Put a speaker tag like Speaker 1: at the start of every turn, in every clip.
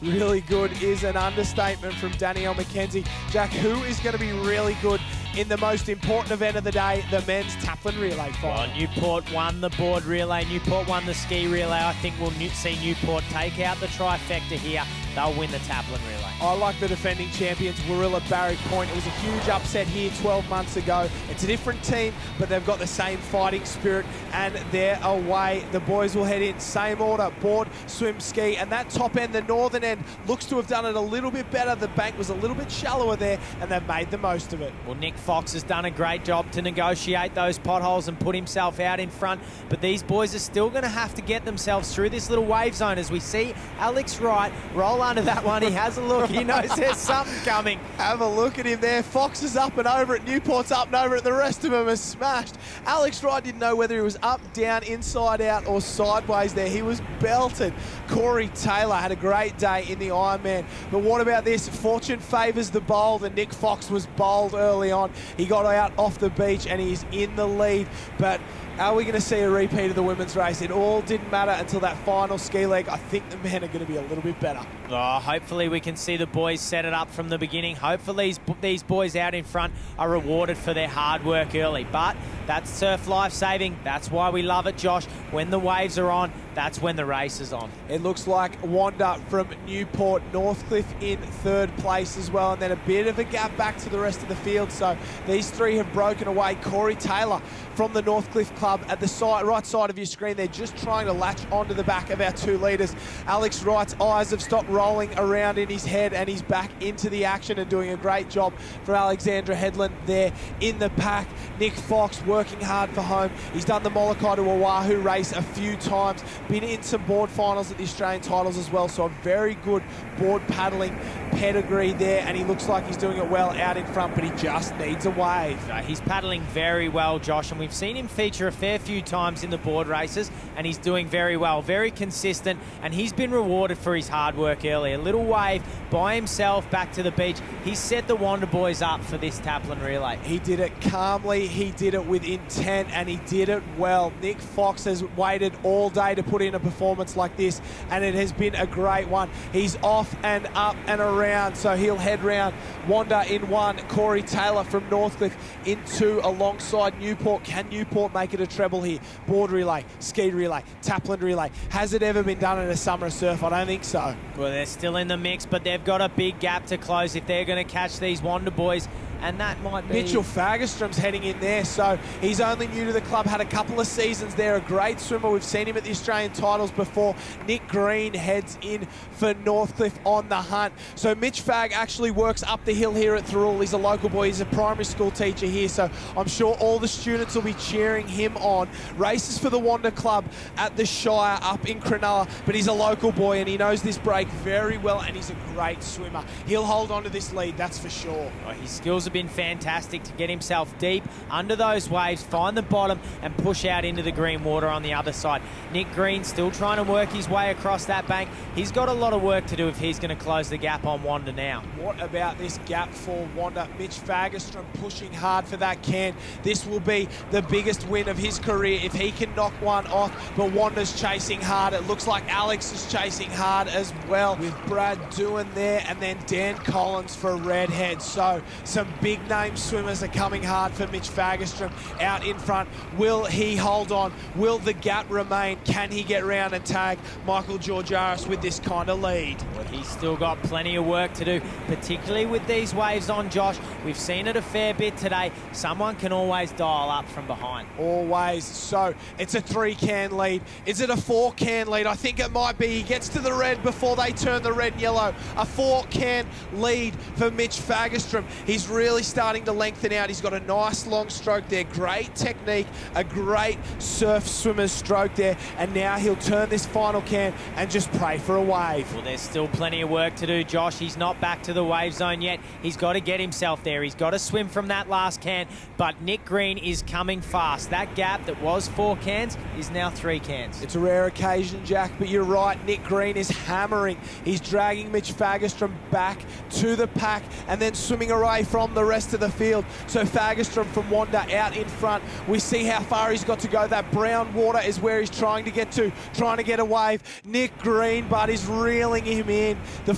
Speaker 1: Really good is an understatement from Danielle McKenzie. Jack, who is going to be really good in the most important event of the day, the men's Taplin relay final?
Speaker 2: Well, Newport won the board relay. Newport won the ski relay. I think we'll see Newport take out the trifecta here. They'll win the Taplin relay.
Speaker 1: I like the defending champions, Warilla Barry Point. It was a huge upset here 12 months ago. It's a different team, but they've got the same fighting spirit, and they're away. The boys will head in, same order, board, swim, ski, and that top end, the northern end, looks to have done it a little bit better. The bank was a little bit shallower there, and they've made the most of it.
Speaker 2: Well, Nick Fox has done a great job to negotiate those potholes and put himself out in front, but these boys are still going to have to get themselves through this little wave zone as we see Alex Wright roll under that one. He has a look. He knows there's something coming.
Speaker 1: Have a look at him there. Fox is up and over it. Newport's up and over it. The rest of them are smashed. Alex Wright didn't know whether he was up, down, inside out, or sideways there. He was belted. Corey Taylor had a great day in the Ironman. But what about this? Fortune favours the bold, and Nick Fox was bold early on. He got out off the beach and he's in the lead. But are we going to see a repeat of the women's race? It all didn't matter until that final ski leg. I think the men are going to be a little bit better.
Speaker 2: Oh, hopefully we can see the boys set it up from the beginning. Hopefully these boys out in front are rewarded for their hard work early. But that's surf life-saving. That's why we love it, Josh. When the waves are on, that's when the race is on.
Speaker 1: It looks like Wanda from Newport, Northcliffe in third place as well, and then a bit of a gap back to the rest of the field. So these three have broken away. Corey Taylor from the Northcliffe Club at the right side of your screen. They're just trying to latch onto the back of our 2 leaders. Alex Wright's eyes have stopped rolling around in his head, and he's back into the action and doing a great job for Alexandra Headland there in the pack. Nick Fox working hard for home. He's done the Molokai to Oahu race a few times, been in some board finals at the Australian titles as well, so a very good board paddling pedigree there, and he looks like he's doing it well out in front, but he just needs a wave.
Speaker 2: He's paddling very well, Josh, and we've seen him feature a fair few times in the board races, and he's doing very well, very consistent, and he's been rewarded for his hard work early. A little wave by himself back to the beach. He set the Wanda boys up for this Taplin relay.
Speaker 1: He did it calmly, he did it with intent, and he did it well. Nick Fox has waited all day to put in a performance like this, and it has been a great one. He's off and up and around, so he'll head round. Wanda in 1, Corey Taylor from Northcliffe in 2 alongside Newport. Can Newport make it a treble here? Board relay, ski relay, Taplin relay. Has it ever been done in a summer of surf? I don't think so.
Speaker 2: Well, they're still in the mix, but they've got a big gap to close if they're going to catch these Wanda boys, and that might be...
Speaker 1: Mitchell Fagerstrom's heading in there, so he's only new to the club, had a couple of seasons there, a great swimmer. We've seen him at the Australian titles before. Nick Green heads in for Northcliffe on the hunt. So Mitch Fag actually works up the hill here at Thirroul. He's a local boy, he's a primary school teacher here, so I'm sure all the students will be cheering him on. Races for the Wanda Club at the Shire up in Cronulla, but he's a local boy and he knows this break very well, and he's a great swimmer. He'll hold on to this lead, that's for sure.
Speaker 2: Oh, his skills have been fantastic to get himself deep under those waves, find the bottom and push out into the green water on the other side. Nick Green still trying to work his way across that bank. He's got a lot of work to do if he's going to close the gap on Wanda now.
Speaker 1: What about this gap for Wanda? Mitch Fagerstrom pushing hard for that can. This will be the biggest win of his career if he can knock one off, but Wanda's chasing hard. It looks like Alex is chasing hard as well, with Brad Doohan there, and then Dan Collins for Redhead. So some big name swimmers are coming hard for Mitch Fagerstrom out in front. Will he hold on? Will the gap remain? Can he get round and tag Michael Georgiaris with this kind of lead?
Speaker 2: Well, he's still got plenty of work to do, particularly with these waves on, Josh. We've seen it a fair bit today. Someone can always dial up from behind.
Speaker 1: Always. So it's a 3-can lead. Is it a 4-can lead? I think it might be. He gets to the red before they turn the red and yellow. A 4-can lead for Mitch Fagerstrom. He's really starting to lengthen out. He's got a nice long stroke there. Great technique, a great surf swimmer's stroke there. And now he'll turn this final can and just pray for a wave.
Speaker 2: Well, there's still plenty of work to do, Josh. He's not back to the wave zone yet. He's got to get himself there. He's got to swim from that last can, but Nick Green is coming fast. That gap that was 4 cans is now 3 cans.
Speaker 1: It's a rare occasion, Jack, but you're right. Nick Green is hammering. He's dragging Mitch Fagerstrom back to the pack and then swimming away from the the rest of the field. So Fagerstrom from Wanda out in front. We see how far he's got to go. That brown water is where he's trying to get to, trying to get a wave. Nick Green, but he's reeling him in. The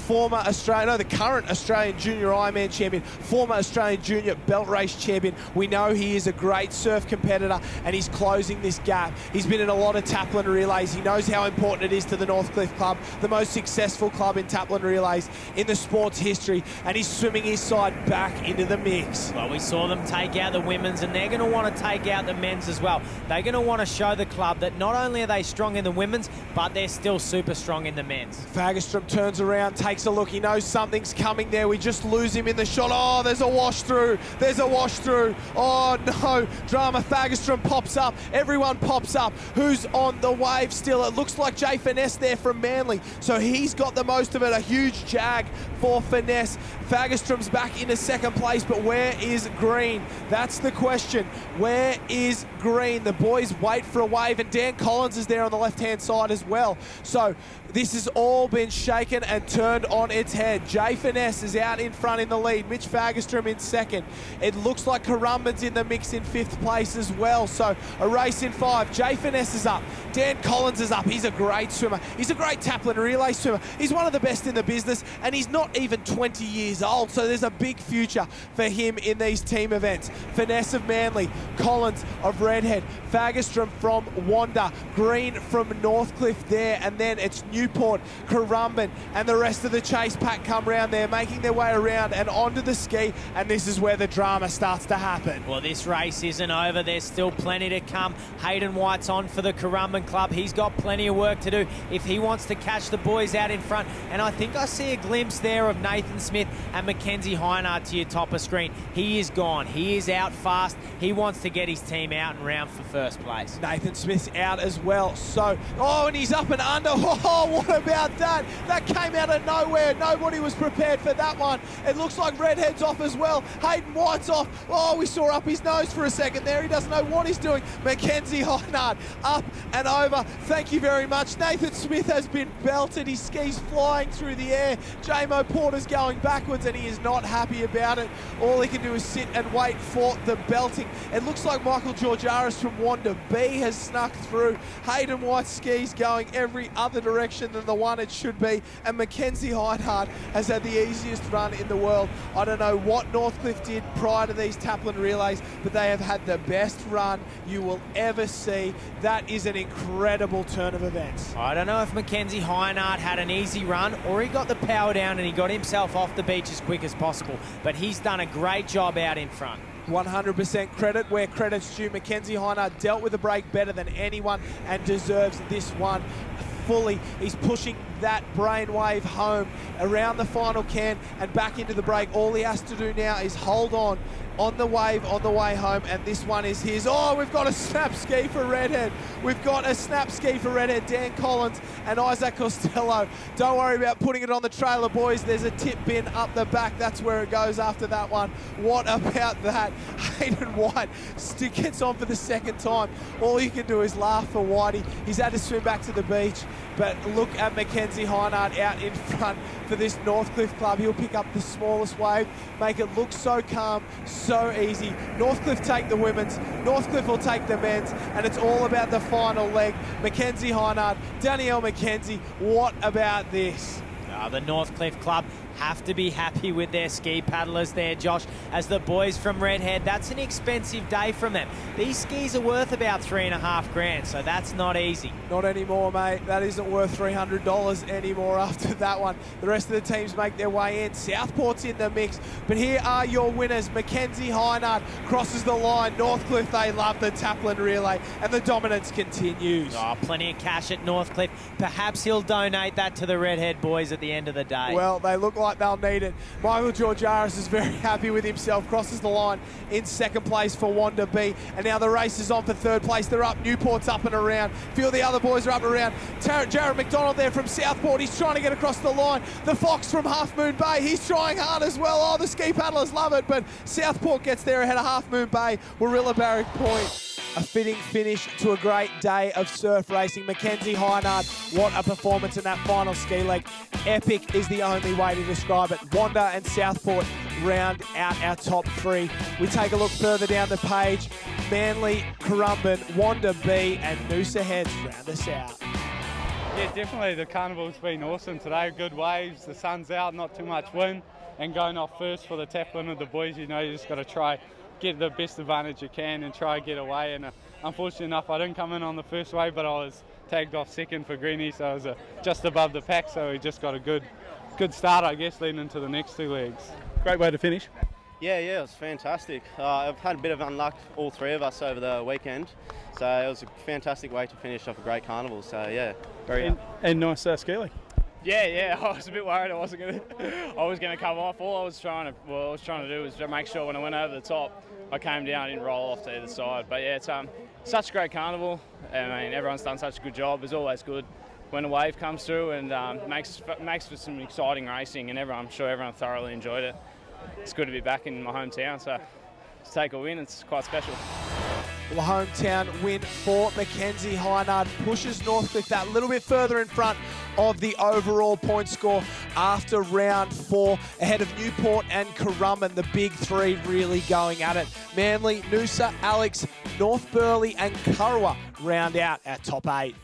Speaker 1: current Australian Junior Ironman champion, former Australian Junior Belt Race champion. We know he is a great surf competitor, and he's closing this gap. He's been in a lot of Taplin relays. He knows how important it is to the Northcliffe Club, the most successful club in Taplin relays in the sport's history, and he's swimming his side back into the mix.
Speaker 2: Well, we saw them take out the women's, and they're going to want to take out the men's as well. They're going to want to show the club that not only are they strong in the women's, but they're still super strong in the men's.
Speaker 1: Fagerstrom turns around, takes a look. He knows something's coming there. We just lose him in the shot. Oh, there's a wash through. There's a wash through. Oh, no. Drama. Fagerstrom pops up. Everyone pops up. Who's on the wave still? It looks like Jay Finesse there from Manly. So he's got the most of it. A huge jag for Finesse. Fagerstrom's back into second place, but where is Green? That's the question. Where is Green? The boys wait for a wave, and Dan Collins is there on the left-hand side as well. So this has all been shaken and turned on its head. Jay Finesse is out in front in the lead. Mitch Fagerstrom in second. It looks like Currumbin's in the mix in fifth place as well. So a race in five. Jay Finesse is up. Dan Collins is up. He's a great swimmer. He's a great Taplin relay swimmer. He's one of the best in the business, and he's not even 20 years old. So there's a big future for him in these team events. Finesse of Manly, Collins of Redhead, Fagerstrom from Wanda, Green from Northcliffe there, and then it's Newport, Currumbin, and the rest of the chase pack come round there, making their way around and onto the ski, and this is where the drama starts to happen.
Speaker 2: Well, this race isn't over. There's still plenty to come. Hayden White's on for the Currumbin Club. He's got plenty of work to do if he wants to catch the boys out in front, and I think I see a glimpse there of Nathan Smith and Mackenzie Heinard to your top of screen. He is gone. He is out fast. He wants to get his team out and round for first place.
Speaker 1: Nathan Smith's out as well. So, oh, and he's up and under. Oh, what about that? That came out of nowhere. Nobody was prepared for that one. It looks like Redhead's off as well. Hayden White's off. Oh, we saw up his nose for a second there. He doesn't know what he's doing. Mackenzie Heinard up and over. Thank you very much. Nathan Smith has been belted. His skis flying through the air. J-Mo Porter's going backwards, and he is not happy about it. All he can do is sit and wait for the belting. It looks like Michael Georgiaris from Wanda B has snuck through. Hayden White's skis going every other direction than the one it should be, and Mackenzie Heinard has had the easiest run in the world. I don't know what Northcliffe did prior to these Taplin relays, but they have had the best run you will ever see. That is an incredible turn of events.
Speaker 2: I don't know if Mackenzie Heinard had an easy run or he got the power down and he got himself off the beach as quick as possible, but he's done a great job out in front.
Speaker 1: 100% credit where credit's due. Mackenzie Heinard dealt with the break better than anyone and deserves this one fully. He's pushing that brainwave home around the final can and back into the break. All he has to do now is hold on the wave on the way home, and this one is his. Oh, we've got a snap ski for Redhead. We've got a snap ski for Redhead. Dan Collins and Isaac Costello. Don't worry about putting it on the trailer, boys. There's a tip bin up the back. That's where it goes after that one. What about that? Hayden White gets on for the second time. All you can do is laugh for Whitey. He's had to swim back to the beach, but look at Mackenzie Heinard out in front for this Northcliffe club. He'll pick up the smallest wave, make it look so calm, so easy. Northcliffe take the women's, Northcliffe will take the men's, and it's all about the final leg. Mackenzie Heinard, Danielle Mackenzie, what about this?
Speaker 2: The Northcliffe Club have to be happy with their ski paddlers there, Josh, as the boys from Redhead. That's an expensive day from them. These skis are worth about $3.5 grand, so that's not easy.
Speaker 1: Not anymore, mate. That isn't worth $300 anymore after that one. The rest of the teams make their way in. Southport's in the mix, but here are your winners. Mackenzie Heinard crosses the line. Northcliffe, they love the Taplin relay, and the dominance continues.
Speaker 2: Oh, plenty of cash at Northcliffe. Perhaps he'll donate that to the Redhead boys at the end of the day.
Speaker 1: Well, they look like they'll need it. Michael Georgiaris is very happy with himself, crosses the line in second place for Wanda B, and now the race is on for third place. They're up, Newport's up and around. A few of the other boys are up and around. Jared McDonald there from Southport, he's trying to get across the line. The Fox from Half Moon Bay, he's trying hard as well. Oh, the ski paddlers love it, but Southport gets there ahead of Half Moon Bay. Warilla Barrack Point. A fitting finish to a great day of surf racing. Mackenzie Heinard, what a performance in that final ski leg. Epic is the only way to describe it. Wanda and Southport round out our top 3. We take a look further down the page. Manly, Currumbin, Wanda B and Noosa Heads round us out.
Speaker 3: Yeah, definitely the carnival's been awesome today. Good waves, the sun's out, not too much wind, and going off first for the Taplin of the boys, you know, you just got to try get the best advantage you can and try get away. And unfortunately enough, I didn't come in on the first wave, but I was tagged off second for Greenie, so I was just above the pack, so we just got a good start, I guess, leading into the next 2 legs.
Speaker 4: Great way to finish.
Speaker 5: Yeah, it was fantastic. I've had a bit of unluck, all 3 of us, over the weekend. So it was a fantastic way to finish off a great carnival. So yeah, very
Speaker 4: and nice ski league.
Speaker 6: Yeah. I was a bit worried I was gonna come off. All I was trying to do was to make sure when I went over the top, I came down, I didn't roll off to either side. But yeah, it's such a great carnival. I mean, everyone's done such a good job. It's always good when a wave comes through and makes for some exciting racing. And I'm sure everyone thoroughly enjoyed it. It's good to be back in my hometown. So to take a win, it's quite special.
Speaker 1: Well, a hometown win for Mackenzie Hynard pushes Northcliffe that little bit further in front of the overall point score after round 4, ahead of Newport and Currumbin, the big 3 really going at it. Manly, Noosa, Alex, North Burleigh and Kurrawa round out our top 8.